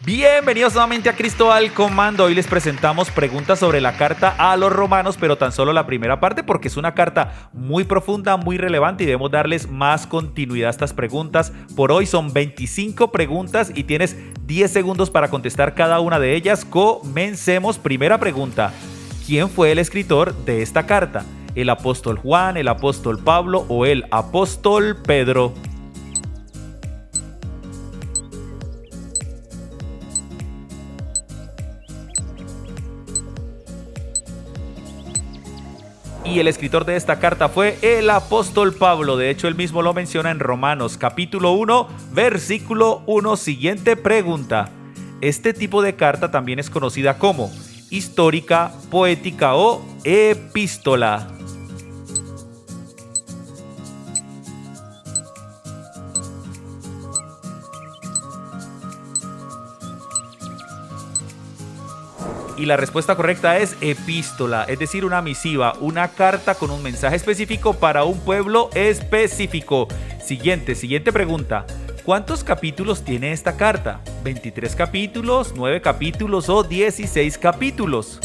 Bienvenidos nuevamente a Cristo al Comando. Hoy les presentamos preguntas sobre la carta a los romanos, pero tan solo la primera parte porque es una carta muy profunda, muy relevante y debemos darles más continuidad a estas preguntas. Por hoy son 25 preguntas y tienes 10 segundos para contestar cada una de ellas. Comencemos. Primera pregunta: ¿quién fue el escritor de esta carta? ¿El apóstol Juan, el apóstol Pablo o el apóstol Pedro? Y el escritor de esta carta fue el apóstol Pablo. De hecho, él mismo lo menciona en Romanos capítulo 1, versículo 1. Siguiente pregunta. Este tipo de carta también es conocida como histórica, poética o epístola. Y la respuesta correcta es epístola, es decir, una misiva, una carta con un mensaje específico para un pueblo específico. Siguiente pregunta. ¿Cuántos capítulos tiene esta carta? ¿23 capítulos, 9 capítulos o 16 capítulos?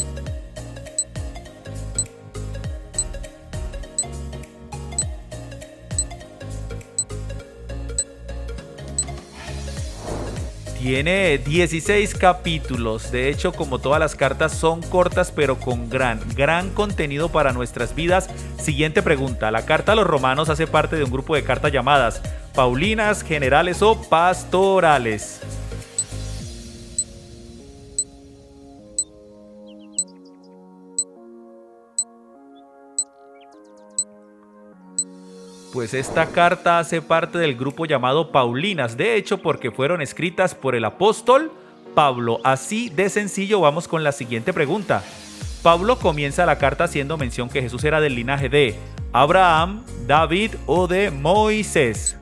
Tiene 16 capítulos. De hecho, como todas las cartas, son cortas pero con gran contenido para nuestras vidas. Siguiente pregunta. La carta a los romanos hace parte de un grupo de cartas llamadas paulinas, generales o pastorales. Pues esta carta hace parte del grupo llamado Paulinas, de hecho porque fueron escritas por el apóstol Pablo. Así de sencillo. Vamos con la siguiente pregunta. Pablo comienza la carta haciendo mención que Jesús era del linaje de Abraham, David o de Moisés.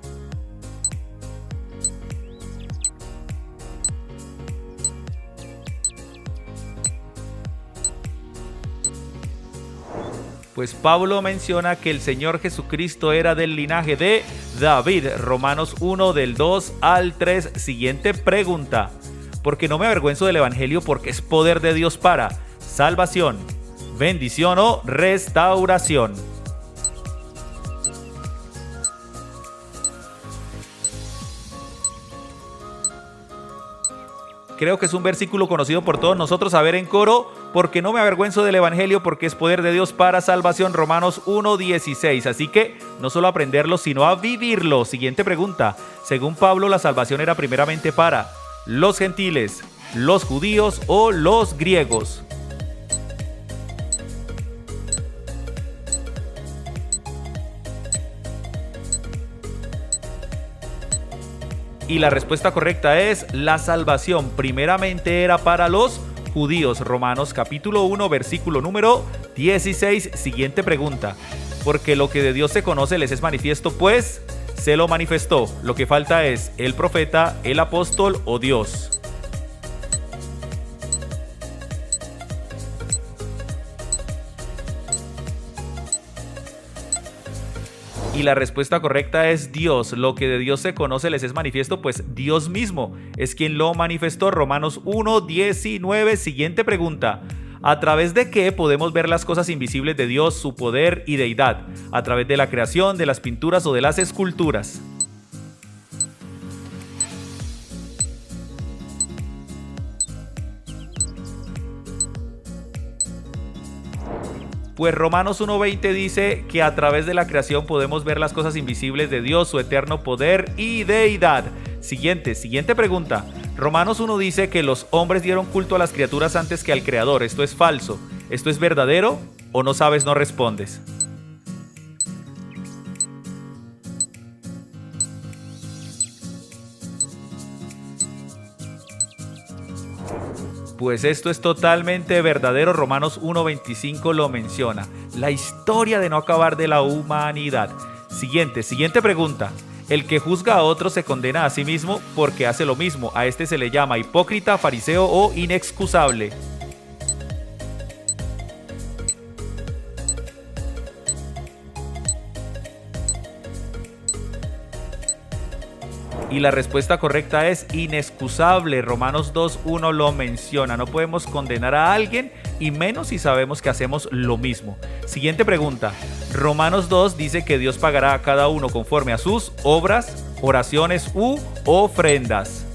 Pues Pablo menciona que el Señor Jesucristo era del linaje de David. Romanos 1 del 2 al 3. Siguiente pregunta. Porque no me avergüenzo del evangelio porque es poder de Dios para salvación, bendición o restauración. Creo que es un versículo conocido por todos nosotros. A ver en coro. Porque no me avergüenzo del evangelio porque es poder de Dios para salvación. Romanos 1:16. Así que no solo aprenderlo sino a vivirlo. Siguiente pregunta. Según Pablo, la salvación era primeramente para los gentiles, los judíos o los griegos. Y la respuesta correcta es la salvación primeramente era para los judíos. Romanos capítulo 1 versículo número 16. Siguiente pregunta. Porque lo que de Dios se conoce les es manifiesto, pues se lo manifestó. Lo que falta es el profeta, el apóstol o Dios. Y la respuesta correcta es Dios. Lo que de Dios se conoce les es manifiesto, pues Dios mismo es quien lo manifestó. Romanos 1:19. Siguiente pregunta. ¿A través de qué podemos ver las cosas invisibles de Dios, su poder y deidad? ¿A través de la creación, de las pinturas o de las esculturas? Pues Romanos 1:20 dice que a través de la creación podemos ver las cosas invisibles de Dios, su eterno poder y deidad. Siguiente pregunta. Romanos 1 dice que los hombres dieron culto a las criaturas antes que al Creador. ¿Esto es falso? ¿Esto es verdadero? ¿O no sabes, no respondes? Pues esto es totalmente verdadero. Romanos 1:25 lo menciona. La historia de no acabar de la humanidad. Siguiente pregunta. El que juzga a otro se condena a sí mismo porque hace lo mismo. A este se le llama hipócrita, fariseo o inexcusable. Y Y la respuesta correcta es inexcusable. Romanos 2:1 lo menciona. No podemos condenar a alguien y menos si sabemos que hacemos lo mismo. Siguiente pregunta. Romanos 2 dice que Dios pagará a cada uno conforme a sus obras, oraciones u ofrendas.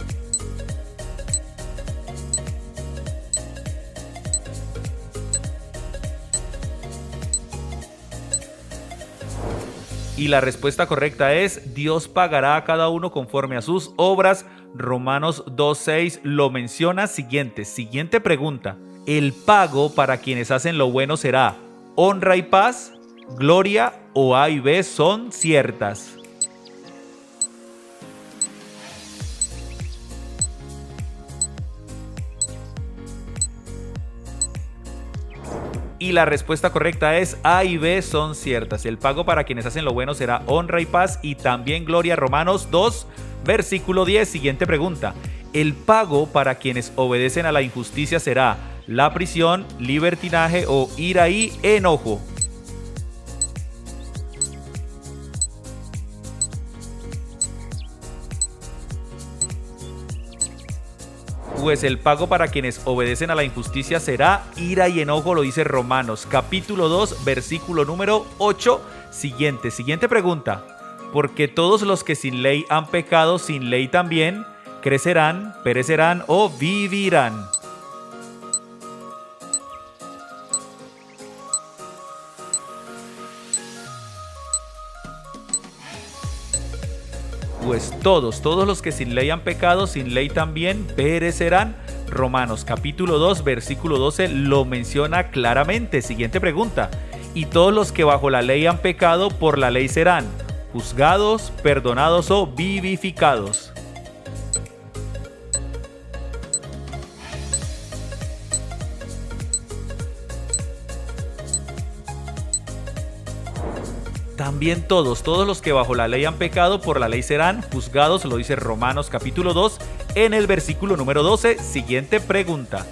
Y la respuesta correcta es Dios pagará a cada uno conforme a sus obras. Romanos 2:6 lo menciona. Siguiente pregunta. ¿El pago para quienes hacen lo bueno será honra y paz, gloria o A y B son ciertas? Y la respuesta correcta es A y B son ciertas. El pago para quienes hacen lo bueno será honra y paz y también gloria. Romanos 2, versículo 10. Siguiente pregunta. El pago para quienes obedecen a la injusticia será la prisión, libertinaje o ira y enojo. Pues el pago para quienes obedecen a la injusticia será ira y enojo, lo dice Romanos, capítulo 2, versículo número 8. Siguiente pregunta. Porque todos los que sin ley han pecado, sin ley también, crecerán, perecerán o vivirán. Pues todos los que sin ley han pecado, sin ley también perecerán. Romanos capítulo 2, versículo 12 lo menciona claramente. Siguiente pregunta. Y todos los que bajo la ley han pecado, por la ley serán juzgados, perdonados o vivificados. También todos los que bajo la ley han pecado, por la ley serán juzgados, lo dice Romanos capítulo 2 en el versículo número 12. Siguiente pregunta.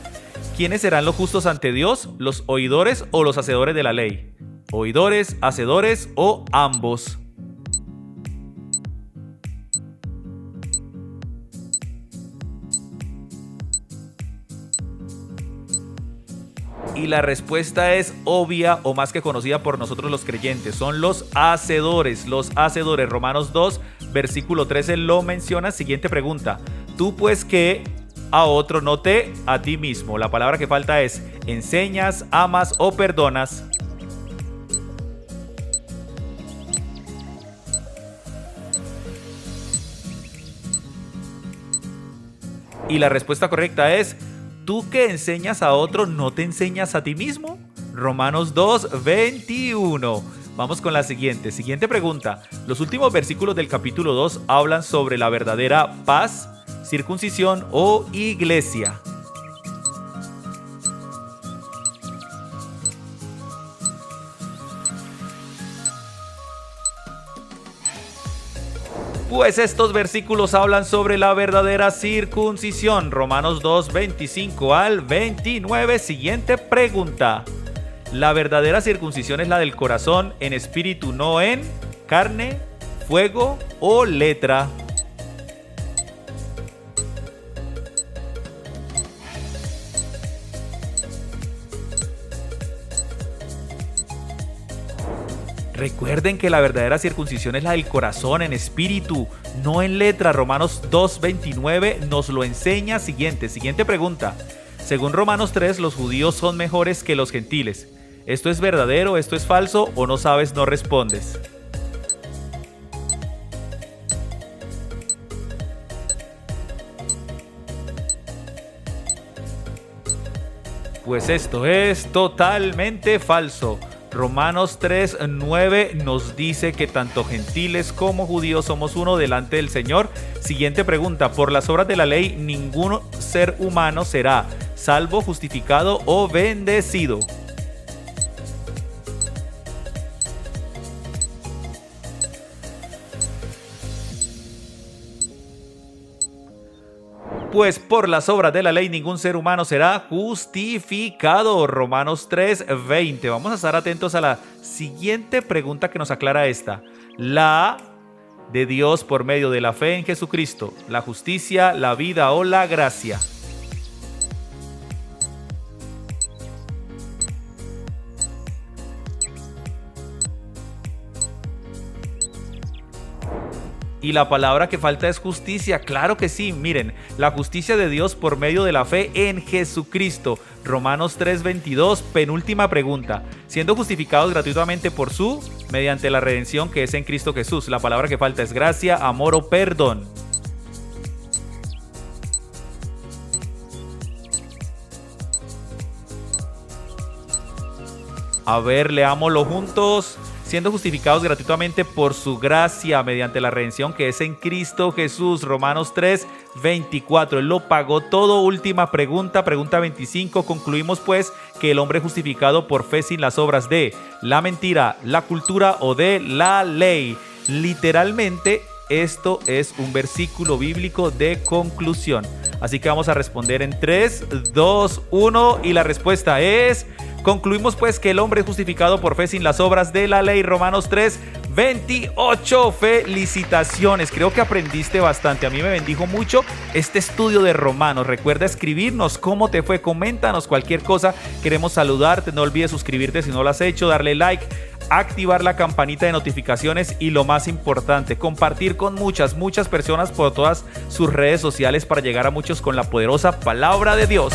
¿Quiénes serán los justos ante Dios? ¿Los oidores o los hacedores de la ley? ¿Oidores, hacedores o ambos? Y la respuesta es obvia o más que conocida por nosotros los creyentes. Son los hacedores. Romanos 2, versículo 13 lo menciona. Siguiente pregunta. Tú pues que a otro no te a ti mismo. La palabra que falta es enseñas, amas o perdonas. Y la respuesta correcta es ¿tú que enseñas a otro no te enseñas a ti mismo? Romanos 2, 21. Vamos con la siguiente pregunta. Los últimos versículos del capítulo 2 hablan sobre la verdadera paz, circuncisión o iglesia. Pues estos versículos hablan sobre la verdadera circuncisión. Romanos 2, 25 al 29. Siguiente pregunta. La verdadera circuncisión es la del corazón, en espíritu, no en carne, fuego o letra. Recuerden que la verdadera circuncisión es la del corazón, en espíritu, no en letra. Romanos 2:29 nos lo enseña. Siguiente pregunta. Según Romanos 3, los judíos son mejores que los gentiles. ¿Esto es verdadero? ¿Esto es falso? ¿O no sabes? No respondes. Pues esto es totalmente falso. Romanos 3:9 nos dice que tanto gentiles como judíos somos uno delante del Señor. Siguiente pregunta. Por las obras de la ley, ningún ser humano será salvo, justificado o bendecido. Pues por las obras de la ley ningún ser humano será justificado. Romanos 3:20. Vamos a estar atentos a la siguiente pregunta que nos aclara esta. La A de Dios por medio de la fe en Jesucristo, la justicia, la vida o la gracia. Y la palabra que falta es justicia. Claro que sí, miren, la justicia de Dios por medio de la fe en Jesucristo. Romanos 3:22, penúltima pregunta. Siendo justificados gratuitamente por mediante la redención que es en Cristo Jesús. La palabra que falta es gracia, amor o perdón. A ver, leámoslo juntos. Siendo justificados gratuitamente por su gracia mediante la redención que es en Cristo Jesús. Romanos 3:24. Él lo pagó todo. Última pregunta, pregunta 25. Concluimos pues que el hombre justificado por fe sin las obras de la mentira, la cultura o de la ley. Literalmente, esto es un versículo bíblico de conclusión. Así que vamos a responder en 3, 2, 1 y la respuesta es... Concluimos pues que el hombre es justificado por fe sin las obras de la ley. Romanos 3:28. Felicitaciones, creo que aprendiste bastante. A mí me bendijo mucho este estudio de Romanos. Recuerda escribirnos cómo te fue, coméntanos cualquier cosa. Queremos saludarte, no olvides suscribirte si no lo has hecho, darle like, activar la campanita de notificaciones y lo más importante, compartir con muchas personas por todas sus redes sociales para llegar a muchos con la poderosa palabra de Dios.